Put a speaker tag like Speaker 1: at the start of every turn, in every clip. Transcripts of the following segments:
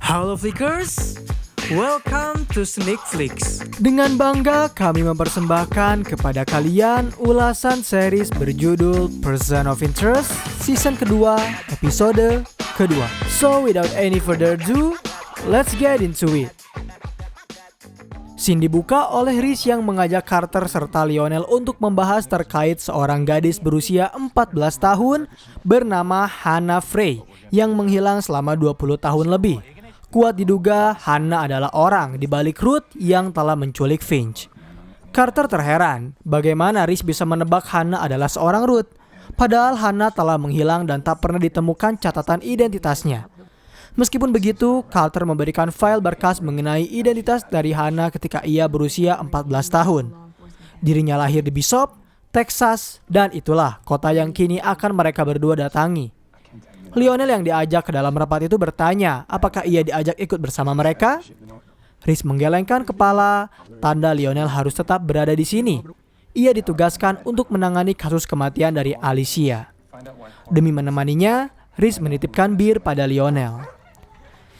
Speaker 1: Halo Flickers, welcome to Sneak Flicks.
Speaker 2: Dengan bangga kami mempersembahkan kepada kalian ulasan series berjudul Person of Interest season kedua, episode kedua. So without any further ado, let's get into it. Scene dibuka oleh Reese yang mengajak Carter serta Lionel untuk membahas terkait seorang gadis berusia 14 tahun bernama Hannah Frey yang menghilang selama 20 tahun lebih. Kuat diduga Hannah adalah orang di balik Ruth yang telah menculik Finch. Carter terheran bagaimana Reese bisa menebak Hannah adalah seorang Ruth, padahal Hannah telah menghilang dan tak pernah ditemukan catatan identitasnya. Meskipun begitu, Carter memberikan file berkas mengenai identitas dari Hannah ketika ia berusia 14 tahun. Dirinya lahir di Bishop, Texas, dan itulah kota yang kini akan mereka berdua datangi. Lionel yang diajak ke dalam rapat itu bertanya apakah ia diajak ikut bersama mereka. Reese menggelengkan kepala, tanda Lionel harus tetap berada di sini. Ia ditugaskan untuk menangani kasus kematian dari Alicia. Demi menemaninya, Reese menitipkan bir pada Lionel.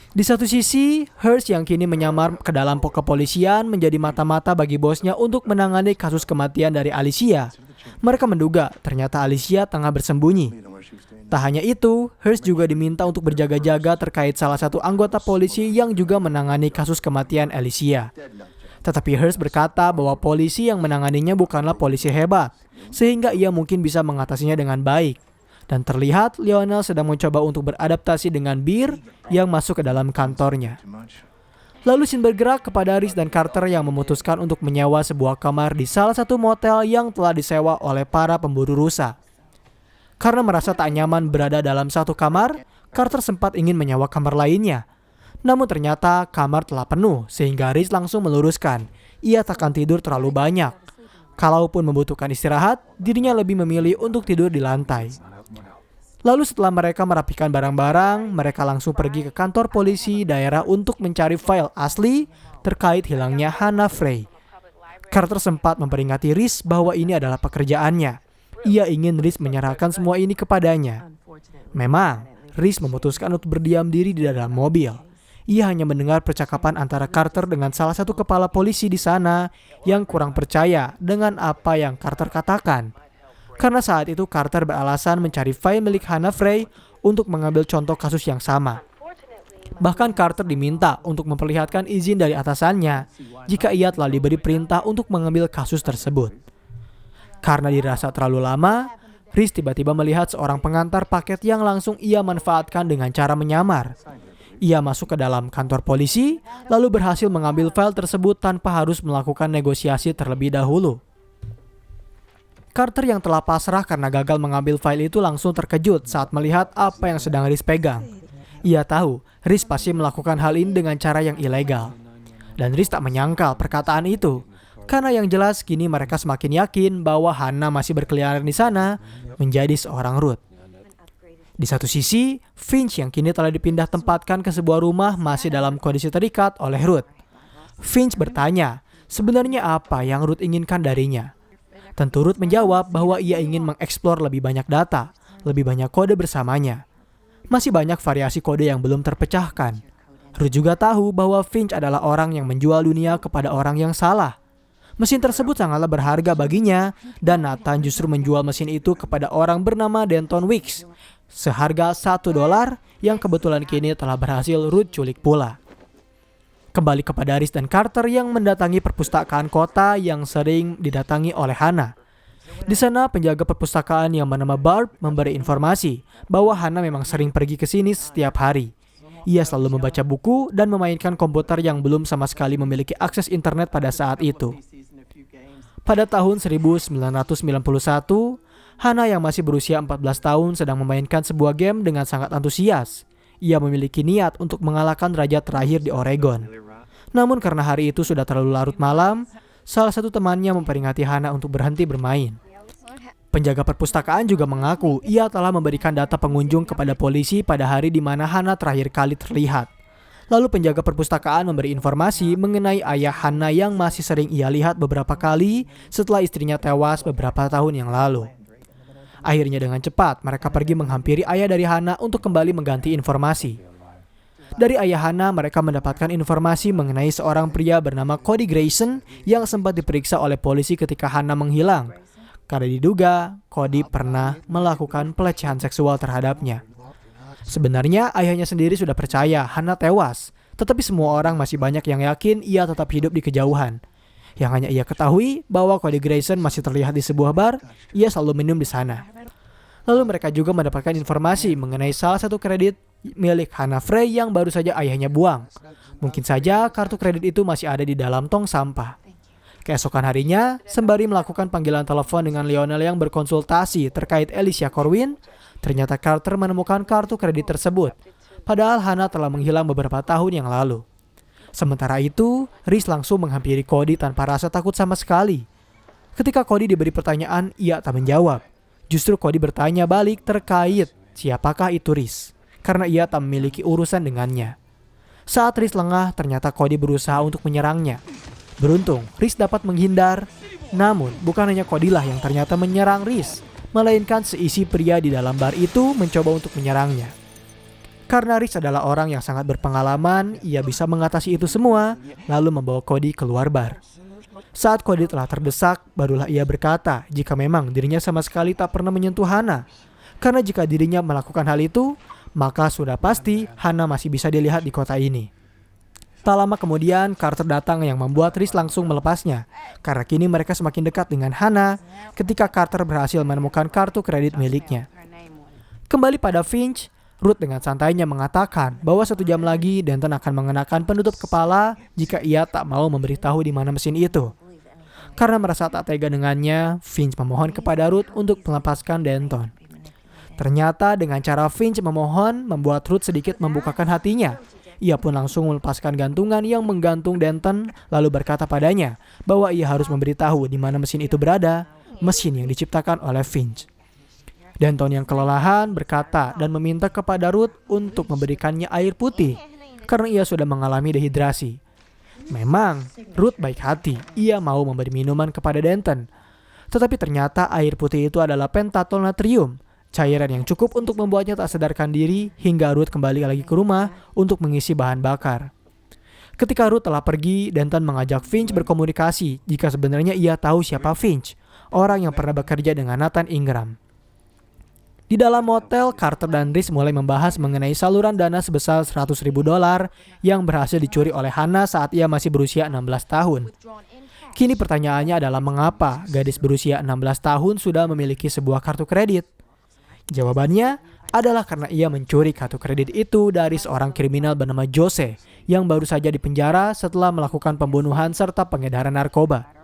Speaker 2: Di satu sisi, Hearst yang kini menyamar ke dalam kepolisian menjadi mata-mata bagi bosnya untuk menangani kasus kematian dari Alicia. Mereka menduga ternyata Alicia tengah bersembunyi. Tak hanya itu, Hearst juga diminta untuk berjaga-jaga terkait salah satu anggota polisi yang juga menangani kasus kematian Alicia. Tetapi Hearst berkata bahwa polisi yang menanganinya bukanlah polisi hebat, sehingga ia mungkin bisa mengatasinya dengan baik. Dan terlihat Lionel sedang mencoba untuk beradaptasi dengan bir yang masuk ke dalam kantornya. Lalu scene bergerak kepada Reese dan Carter yang memutuskan untuk menyewa sebuah kamar di salah satu motel yang telah disewa oleh para pemburu rusa. Karena merasa tak nyaman berada dalam satu kamar, Carter sempat ingin menyewa kamar lainnya. Namun ternyata kamar telah penuh sehingga Reese langsung meluruskan ia takkan tidur terlalu banyak. Kalaupun membutuhkan istirahat, dirinya lebih memilih untuk tidur di lantai. Lalu setelah mereka merapikan barang-barang, mereka langsung pergi ke kantor polisi daerah untuk mencari file asli terkait hilangnya Hannah Frey. Carter sempat memperingati Reese bahwa ini adalah pekerjaannya. Ia ingin Reese menyerahkan semua ini kepadanya. Memang, Reese memutuskan untuk berdiam diri di dalam mobil. Ia hanya mendengar percakapan antara Carter dengan salah satu kepala polisi di sana yang kurang percaya dengan apa yang Carter katakan. Karena saat itu Carter beralasan mencari file milik Hannah Frey untuk mengambil contoh kasus yang sama. Bahkan Carter diminta untuk memperlihatkan izin dari atasannya jika ia telah diberi perintah untuk mengambil kasus tersebut. Karena dirasa terlalu lama, Reese tiba-tiba melihat seorang pengantar paket yang langsung ia manfaatkan dengan cara menyamar. Ia masuk ke dalam kantor polisi, lalu berhasil mengambil file tersebut tanpa harus melakukan negosiasi terlebih dahulu. Carter yang telah pasrah karena gagal mengambil file itu langsung terkejut saat melihat apa yang sedang Reese pegang. Ia tahu Reese pasti melakukan hal ini dengan cara yang ilegal. Dan Reese tak menyangkal perkataan itu. Karena yang jelas kini mereka semakin yakin bahwa Hannah masih berkeliaran di sana menjadi seorang Ruth. Di satu sisi, Finch yang kini telah dipindah tempatkan ke sebuah rumah masih dalam kondisi terikat oleh Ruth. Finch bertanya, sebenarnya apa yang Ruth inginkan darinya? Tentu Ruth menjawab bahwa ia ingin mengeksplor lebih banyak data, lebih banyak kode bersamanya. Masih banyak variasi kode yang belum terpecahkan. Ruth juga tahu bahwa Finch adalah orang yang menjual dunia kepada orang yang salah. Mesin tersebut sangatlah berharga baginya, dan Nathan justru menjual mesin itu kepada orang bernama Denton Weeks, seharga $1 yang kebetulan kini telah berhasil Ruth culik pula. Kembali kepada Reese dan Carter yang mendatangi perpustakaan kota yang sering didatangi oleh Hannah. Di sana penjaga perpustakaan yang bernama Barb memberi informasi bahwa Hannah memang sering pergi ke sini setiap hari. Ia selalu membaca buku dan memainkan komputer yang belum sama sekali memiliki akses internet pada saat itu. Pada tahun 1991, Hannah yang masih berusia 14 tahun sedang memainkan sebuah game dengan sangat antusias. Ia memiliki niat untuk mengalahkan raja terakhir di Oregon. Namun karena hari itu sudah terlalu larut malam, salah satu temannya memperingati Hannah untuk berhenti bermain. Penjaga perpustakaan juga mengaku ia telah memberikan data pengunjung kepada polisi pada hari di mana Hannah terakhir kali terlihat. Lalu penjaga perpustakaan memberi informasi mengenai ayah Hannah yang masih sering ia lihat beberapa kali setelah istrinya tewas beberapa tahun yang lalu. Akhirnya dengan cepat mereka pergi menghampiri ayah dari Hannah untuk kembali mengganti informasi. Dari ayah Hannah, mereka mendapatkan informasi mengenai seorang pria bernama Cody Grayson yang sempat diperiksa oleh polisi ketika Hannah menghilang. Karena diduga Cody pernah melakukan pelecehan seksual terhadapnya. Sebenarnya ayahnya sendiri sudah percaya Hannah tewas, tetapi semua orang masih banyak yang yakin ia tetap hidup di kejauhan. Yang hanya ia ketahui bahwa Cody Grayson masih terlihat di sebuah bar, ia selalu minum di sana. Lalu mereka juga mendapatkan informasi mengenai salah satu kredit milik Hannah Frey yang baru saja ayahnya buang. Mungkin saja kartu kredit itu masih ada di dalam tong sampah. Keesokan harinya, sembari melakukan panggilan telepon dengan Lionel yang berkonsultasi terkait Alicia Corwin, ternyata Carter menemukan kartu kredit tersebut. Padahal Hannah telah menghilang beberapa tahun yang lalu. Sementara itu, Reese langsung menghampiri Cody tanpa rasa takut sama sekali. Ketika Cody diberi pertanyaan, ia tak menjawab. Justru Cody bertanya balik terkait siapakah itu Reese, karena ia tak memiliki urusan dengannya. Saat Reese lengah, ternyata Cody berusaha untuk menyerangnya. Beruntung, Reese dapat menghindar. Namun, bukan hanya Cody lah yang ternyata menyerang Reese, melainkan seisi pria di dalam bar itu mencoba untuk menyerangnya. Karena Reese adalah orang yang sangat berpengalaman, ia bisa mengatasi itu semua, lalu membawa Cody keluar bar. Saat Cody telah terdesak, barulah ia berkata jika memang dirinya sama sekali tak pernah menyentuh Hannah. Karena jika dirinya melakukan hal itu, maka sudah pasti Hannah masih bisa dilihat di kota ini. Tak lama kemudian, Carter datang yang membuat Reese langsung melepasnya. Karena kini mereka semakin dekat dengan Hannah ketika Carter berhasil menemukan kartu kredit miliknya. Kembali pada Finch, Ruth dengan santainya mengatakan bahwa 1 jam lagi Denton akan mengenakan penutup kepala jika ia tak mau memberitahu di mana mesin itu. Karena merasa tak tega dengannya, Finch memohon kepada Ruth untuk melepaskan Denton. Ternyata dengan cara Finch memohon membuat Ruth sedikit membukakan hatinya. Ia pun langsung melepaskan gantungan yang menggantung Denton lalu berkata padanya bahwa ia harus memberitahu di mana mesin itu berada, mesin yang diciptakan oleh Finch. Denton yang kelelahan berkata dan meminta kepada Ruth untuk memberikannya air putih karena ia sudah mengalami dehidrasi. Memang, Ruth baik hati, ia mau memberi minuman kepada Denton. Tetapi ternyata air putih itu adalah pentatol natrium, cairan yang cukup untuk membuatnya tak sadarkan diri hingga Ruth kembali lagi ke rumah untuk mengisi bahan bakar. Ketika Ruth telah pergi, Denton mengajak Finch berkomunikasi jika sebenarnya ia tahu siapa Finch, orang yang pernah bekerja dengan Nathan Ingram. Di dalam motel, Carter dan Reese mulai membahas mengenai saluran dana sebesar $100.000 yang berhasil dicuri oleh Hannah saat ia masih berusia 16 tahun. Kini pertanyaannya adalah mengapa gadis berusia 16 tahun sudah memiliki sebuah kartu kredit? Jawabannya adalah karena ia mencuri kartu kredit itu dari seorang kriminal bernama Jose yang baru saja dipenjara setelah melakukan pembunuhan serta pengedaran narkoba.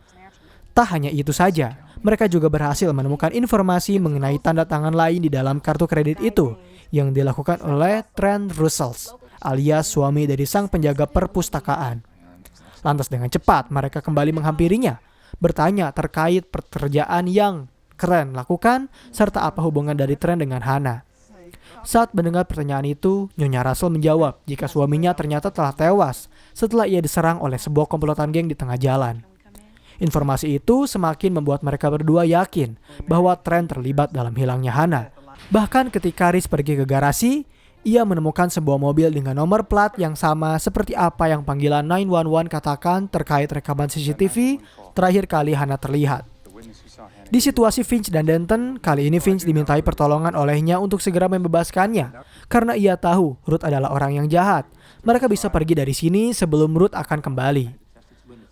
Speaker 2: Tak hanya itu saja, mereka juga berhasil menemukan informasi mengenai tanda tangan lain di dalam kartu kredit itu yang dilakukan oleh Trent Russell, alias suami dari sang penjaga perpustakaan. Lantas dengan cepat mereka kembali menghampirinya, bertanya terkait pekerjaan yang Trent lakukan serta apa hubungan dari Trent dengan Hannah. Saat mendengar pertanyaan itu, Nyonya Russell menjawab jika suaminya ternyata telah tewas setelah ia diserang oleh sebuah komplotan geng di tengah jalan. Informasi itu semakin membuat mereka berdua yakin bahwa Trent terlibat dalam hilangnya Hannah. Bahkan ketika Reese pergi ke garasi, ia menemukan sebuah mobil dengan nomor plat yang sama seperti apa yang panggilan 911 katakan terkait rekaman CCTV terakhir kali Hannah terlihat. Di situasi Finch dan Denton, kali ini Finch dimintai pertolongan olehnya untuk segera membebaskannya. Karena ia tahu Ruth adalah orang yang jahat. Mereka bisa pergi dari sini sebelum Ruth akan kembali.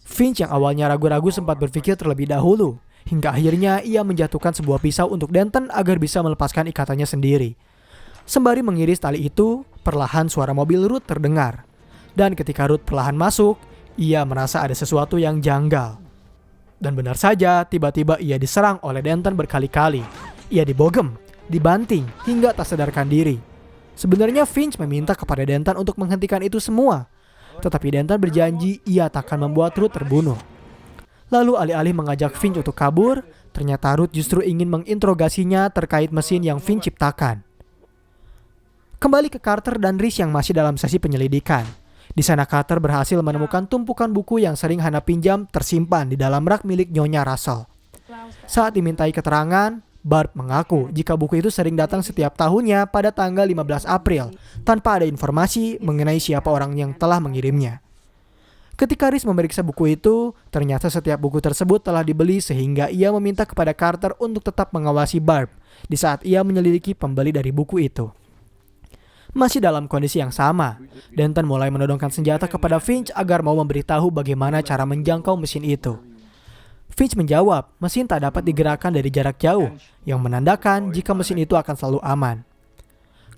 Speaker 2: Finch yang awalnya ragu-ragu sempat berpikir terlebih dahulu, hingga akhirnya ia menjatuhkan sebuah pisau untuk Denton agar bisa melepaskan ikatannya sendiri. Sembari mengiris tali itu, perlahan suara mobil Ruth terdengar. Dan ketika Ruth perlahan masuk, ia merasa ada sesuatu yang janggal. Dan benar saja, tiba-tiba ia diserang oleh Denton berkali-kali. Ia dibogem, dibanting, hingga tak sadarkan diri. Sebenarnya Finch meminta kepada Denton untuk menghentikan itu semua. Tetapi Denton berjanji ia tak akan membuat Ruth terbunuh. Lalu alih-alih mengajak Finch untuk kabur, ternyata Ruth justru ingin menginterogasinya terkait mesin yang Finch ciptakan. Kembali ke Carter dan Reese yang masih dalam sesi penyelidikan. Di sana Carter berhasil menemukan tumpukan buku yang sering Hannah pinjam tersimpan di dalam rak milik Nyonya Russell. Saat dimintai keterangan, Barb mengaku jika buku itu sering datang setiap tahunnya pada tanggal 15 April tanpa ada informasi mengenai siapa orang yang telah mengirimnya. Ketika Reese memeriksa buku itu, ternyata setiap buku tersebut telah dibeli sehingga ia meminta kepada Carter untuk tetap mengawasi Barb di saat ia menyelidiki pembeli dari buku itu. Masih dalam kondisi yang sama, Denton mulai menodongkan senjata kepada Finch agar mau memberitahu bagaimana cara menjangkau mesin itu. Finch menjawab, mesin tak dapat digerakkan dari jarak jauh, yang menandakan jika mesin itu akan selalu aman.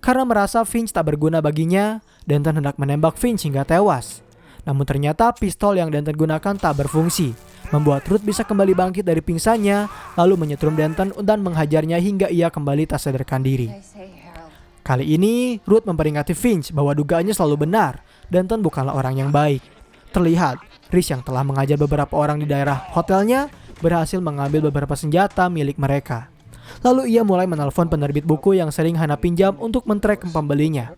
Speaker 2: Karena merasa Finch tak berguna baginya, Denton hendak menembak Finch hingga tewas. Namun ternyata pistol yang Denton gunakan tak berfungsi, membuat Ruth bisa kembali bangkit dari pingsannya, lalu menyetrum Denton dan menghajarnya hingga ia kembali tak sadarkan diri. Kali ini, Ruth memperingati Finch bahwa dugaannya selalu benar, Denton bukanlah orang yang baik. Terlihat, Reese yang telah mengajar beberapa orang di daerah hotelnya berhasil mengambil beberapa senjata milik mereka. Lalu ia mulai menelpon penerbit buku yang sering Hannah pinjam untuk men-track pembelinya.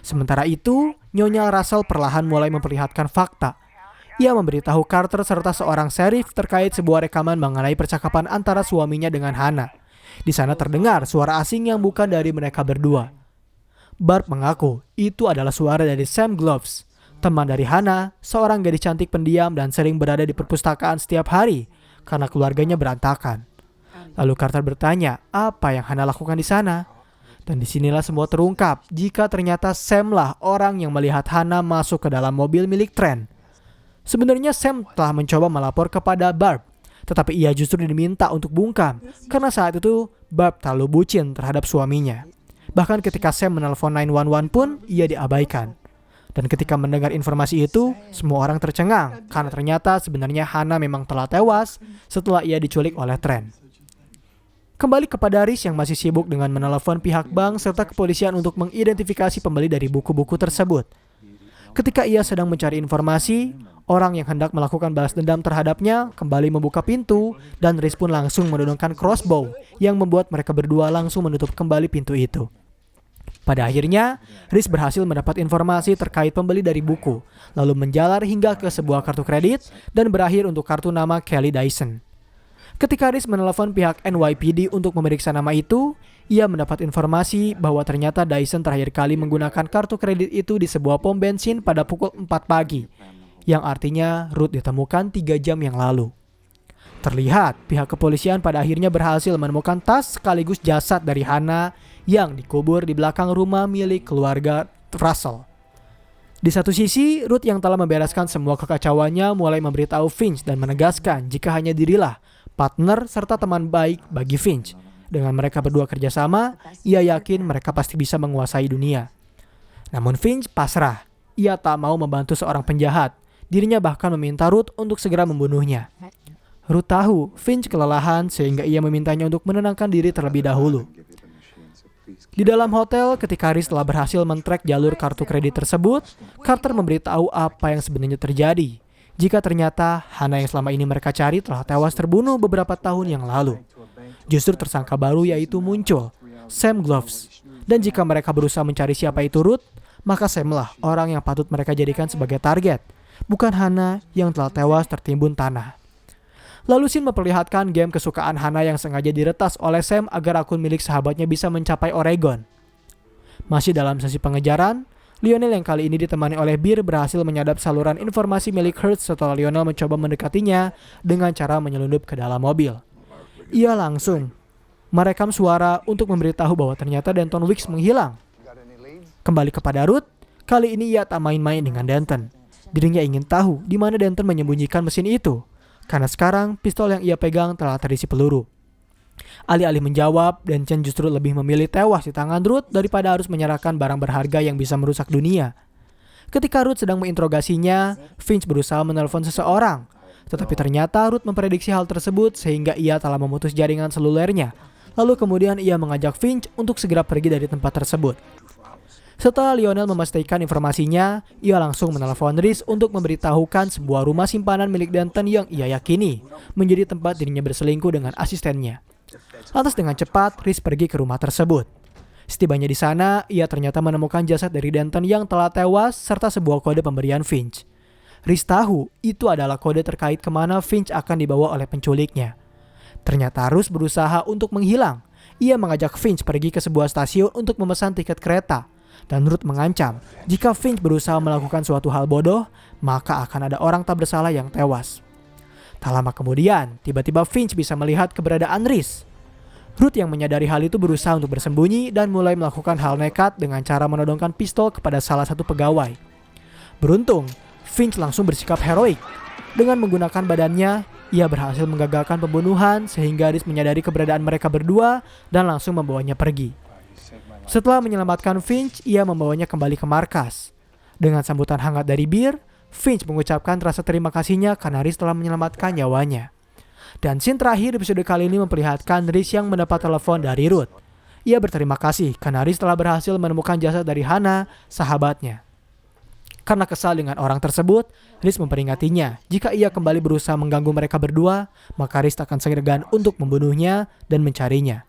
Speaker 2: Sementara itu, Nyonya Russell perlahan mulai memperlihatkan fakta. Ia memberitahu Carter serta seorang sheriff terkait sebuah rekaman mengenai percakapan antara suaminya dengan Hannah. Di sana terdengar suara asing yang bukan dari mereka berdua. Barb mengaku itu adalah suara dari Sam Gloves, teman dari Hannah, seorang gadis cantik pendiam dan sering berada di perpustakaan setiap hari karena keluarganya berantakan. Lalu Carter bertanya apa yang Hannah lakukan di sana. Dan disinilah semua terungkap jika ternyata Sam lah orang yang melihat Hannah masuk ke dalam mobil milik Trent. Sebenarnya Sam telah mencoba melapor kepada Barb, tetapi ia justru diminta untuk bungkam karena saat itu Barb terlalu bucin terhadap suaminya. Bahkan ketika Sam menelpon 911 pun ia diabaikan. Dan ketika mendengar informasi itu, semua orang tercengang karena ternyata sebenarnya Hannah memang telah tewas setelah ia diculik oleh Trent. Kembali kepada Reese yang masih sibuk dengan menelepon pihak bank serta kepolisian untuk mengidentifikasi pembeli dari buku-buku tersebut. Ketika ia sedang mencari informasi, orang yang hendak melakukan balas dendam terhadapnya kembali membuka pintu dan Reese pun langsung menodongkan crossbow yang membuat mereka berdua langsung menutup kembali pintu itu. Pada akhirnya, Reese berhasil mendapat informasi terkait pembeli dari buku, lalu menjalar hingga ke sebuah kartu kredit dan berakhir untuk kartu nama Kelly Dyson. Ketika Reese menelepon pihak NYPD untuk memeriksa nama itu, ia mendapat informasi bahwa ternyata Dyson terakhir kali menggunakan kartu kredit itu di sebuah pom bensin pada pukul 4 pagi, yang artinya Ruth ditemukan 3 jam yang lalu. Terlihat, pihak kepolisian pada akhirnya berhasil menemukan tas sekaligus jasad dari Hannah yang dikubur di belakang rumah milik keluarga Russell. Di satu sisi, Ruth yang telah membereskan semua kekacauannya mulai memberitahu Finch dan menegaskan jika hanya dirilah partner serta teman baik bagi Finch. Dengan mereka berdua kerjasama, ia yakin mereka pasti bisa menguasai dunia. Namun Finch pasrah. Ia tak mau membantu seorang penjahat. Dirinya bahkan meminta Ruth untuk segera membunuhnya. Ruth tahu Finch kelelahan sehingga ia memintanya untuk menenangkan diri terlebih dahulu. Di dalam hotel, ketika Reese telah berhasil men-track jalur kartu kredit tersebut, Carter memberitahu apa yang sebenarnya terjadi. Jika ternyata Hannah yang selama ini mereka cari telah tewas terbunuh beberapa tahun yang lalu. Justru tersangka baru yaitu muncul, Sam Gloves. Dan jika mereka berusaha mencari siapa itu Ruth, maka Sam lah orang yang patut mereka jadikan sebagai target, bukan Hannah yang telah tewas tertimbun tanah. Lalu Sin memperlihatkan game kesukaan Hannah yang sengaja diretas oleh Sam agar akun milik sahabatnya bisa mencapai Oregon. Masih dalam sesi pengejaran, Lionel yang kali ini ditemani oleh Bir berhasil menyadap saluran informasi milik Hertz setelah Lionel mencoba mendekatinya dengan cara menyelundup ke dalam mobil. Ia langsung merekam suara untuk memberitahu bahwa ternyata Denton Wicks menghilang. Kembali kepada Ruth, kali ini ia tak main-main dengan Denton. Dirinya ingin tahu di mana Denton menyembunyikan mesin itu. Karena sekarang pistol yang ia pegang telah terisi peluru. Alih-alih menjawab, Denton justru lebih memilih tewas di tangan Ruth daripada harus menyerahkan barang berharga yang bisa merusak dunia. Ketika Ruth sedang menginterogasinya, Finch berusaha menelpon seseorang. Tetapi ternyata Ruth memprediksi hal tersebut sehingga ia telah memutus jaringan selulernya. Lalu kemudian ia mengajak Finch untuk segera pergi dari tempat tersebut. Setelah Lionel memastikan informasinya, ia langsung menelepon Reese untuk memberitahukan sebuah rumah simpanan milik Denton yang ia yakini menjadi tempat dirinya berselingkuh dengan asistennya. Lantas dengan cepat, Reese pergi ke rumah tersebut. Setibanya di sana, ia ternyata menemukan jasad dari Denton yang telah tewas serta sebuah kode pemberian Finch. Reese tahu itu adalah kode terkait kemana Finch akan dibawa oleh penculiknya. Ternyata Ruth berusaha untuk menghilang. Ia mengajak Finch pergi ke sebuah stasiun untuk memesan tiket kereta. Dan Ruth mengancam, jika Finch berusaha melakukan suatu hal bodoh, maka akan ada orang tak bersalah yang tewas. Tak lama kemudian, tiba-tiba Finch bisa melihat keberadaan Reese. Ruth yang menyadari hal itu berusaha untuk bersembunyi dan mulai melakukan hal nekat dengan cara menodongkan pistol kepada salah satu pegawai. Beruntung, Finch langsung bersikap heroik. Dengan menggunakan badannya, ia berhasil menggagalkan pembunuhan sehingga Reese menyadari keberadaan mereka berdua dan langsung membawanya pergi. Setelah menyelamatkan Finch, ia membawanya kembali ke markas. Dengan sambutan hangat dari Bir, Finch mengucapkan rasa terima kasihnya karena Reese telah menyelamatkan nyawanya. Dan scene terakhir episode kali ini memperlihatkan Reese yang mendapat telepon dari Ruth. Ia berterima kasih karena Reese telah berhasil menemukan jasad dari Hannah, sahabatnya. Karena kesal dengan orang tersebut, Reese memperingatinya jika ia kembali berusaha mengganggu mereka berdua, maka Reese akan segan untuk membunuhnya dan mencarinya.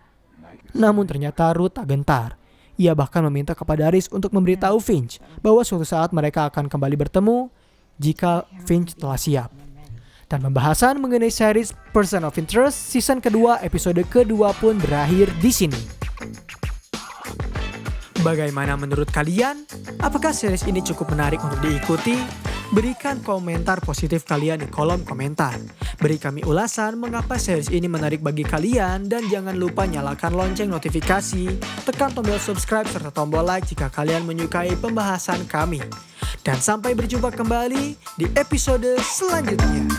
Speaker 2: Namun ternyata Ruth tak gentar. Ia bahkan meminta kepada Reese untuk memberitahu Finch bahwa suatu saat mereka akan kembali bertemu jika Finch telah siap. Dan pembahasan mengenai series Person of Interest season kedua episode kedua pun berakhir di sini. Bagaimana menurut kalian? Apakah series ini cukup menarik untuk diikuti? Berikan komentar positif kalian di kolom komentar. Beri kami ulasan mengapa series ini menarik bagi kalian dan jangan lupa nyalakan lonceng notifikasi, tekan tombol subscribe serta tombol like jika kalian menyukai pembahasan kami. Dan sampai berjumpa kembali di episode selanjutnya.